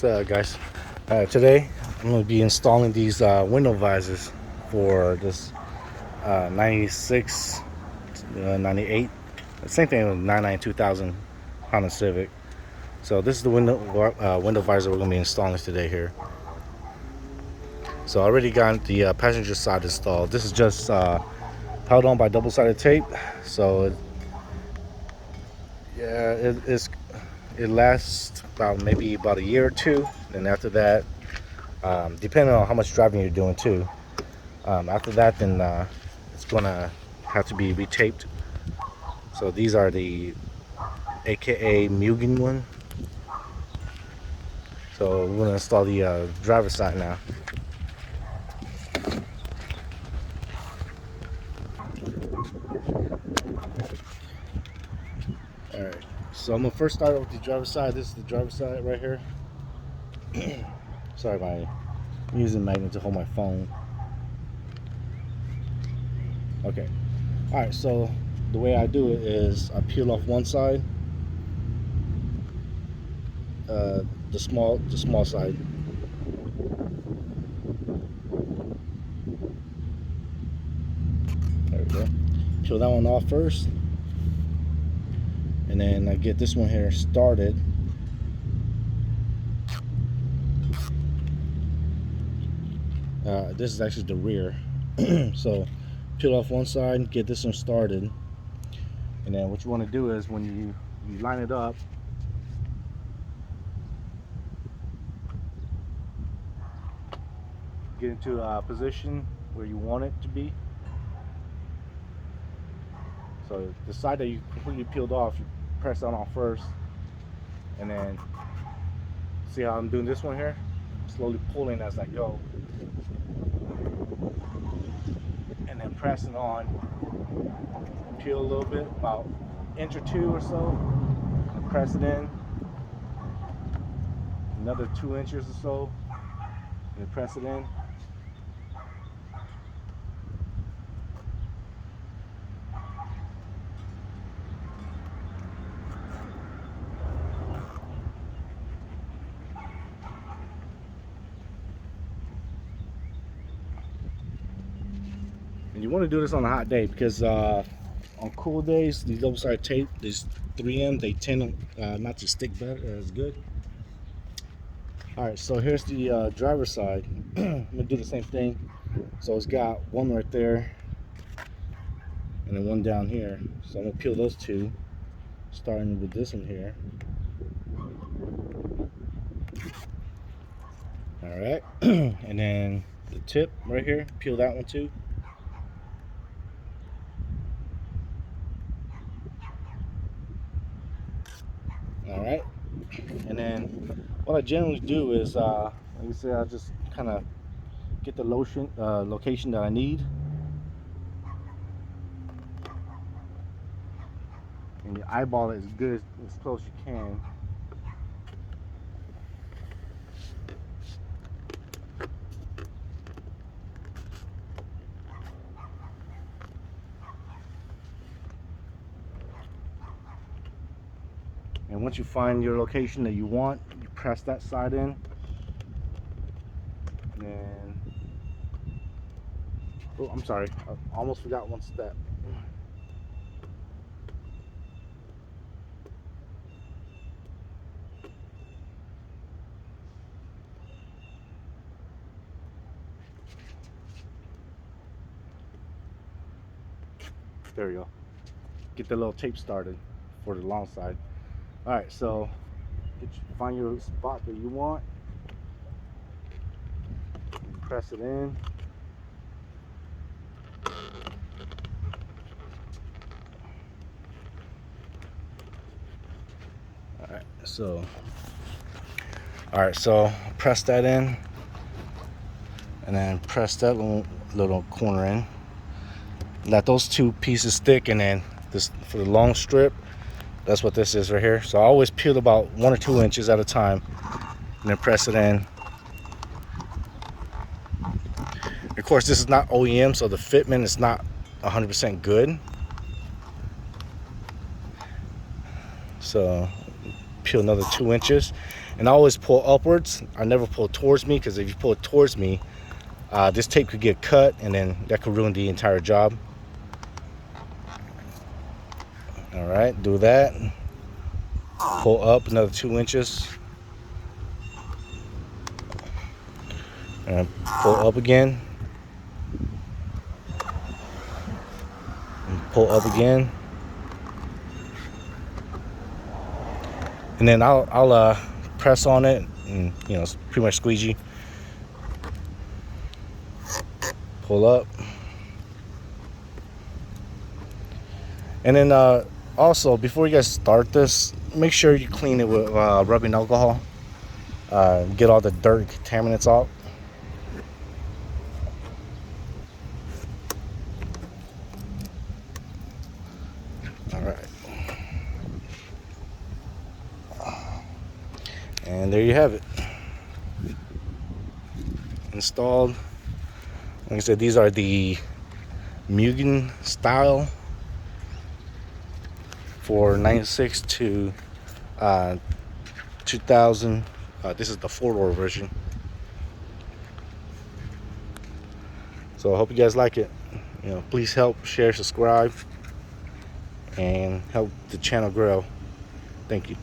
Guys, today I'm going to be installing these window visors for this 96, 98, same thing with 99 2000 Honda Civic. So this is the window visor we're going to be installing today here. So I already got the passenger side installed. This is just held on by double-sided tape. So yeah, it lasts maybe about a year or two. And after that, depending on how much driving you're doing too, after that then it's gonna have to be retaped. So these are the aka mugen one. So we're gonna install the driver's side now. Alright, so I'm gonna first start with the driver's side. This is the driver's side right here. Sorry, I'm using magnet to hold my phone. Okay. Alright, so the way I do it is I peel off one side, the small side. There we go. Peel that one off first, and then I get this one here started. This is actually the rear. So peel off one side, get this one started, and then what you want to do is when you line it up, get into a position where you want it to be. So the side that you completely peeled off, you press that on first, and then see how I'm doing this one here? Slowly pulling as I go, and then pressing on. Peel a little bit, about an inch or two or so, and press it in. Another 2 inches or so, and press it in. And you want to do this on a hot day because on cool days, these double-sided tape, these 3M, they tend not to stick better as good. All right, so here's the driver's side. I'm gonna do the same thing. So it's got one right there, and then one down here. So I'm gonna peel those two, starting with this one here. All right, and then the tip right here, peel that one too. All right, and then what I generally do is, like I said, I just kind of get the location that I need, and you eyeball it as good as close as you can. And once you find your location that you want, you press that side in. And oh, I'm sorry, I almost forgot one step. There we go. Get the little tape started for the long side. All right, so find your spot that you want, press it in. All right, so press that in, and then press that little corner in. Let those two pieces stick, and then this for the long strip, that's what this is right here. So I always peel about 1 or 2 inches at a time, and then press it in. Of course, this is not OEM, so the fitment is not 100% good. So peel another 2 inches, And I always pull upwards. I never pull towards me, because if you pull it towards me, this tape could get cut, and then that could ruin the entire job. All right, do that. Pull up another 2 inches. And pull up again. And pull up again. And then I'll press on it, and it's pretty much squeegee. Pull up. And then also, before you guys start this, make sure you clean it with rubbing alcohol. Get all the dirt contaminants out. All right. And there you have it. Installed. Like I said, these are the mugen style for 96 to 2000. This is the 4-door version. So I hope you guys like it. Please help share, subscribe, and help the channel grow. Thank you.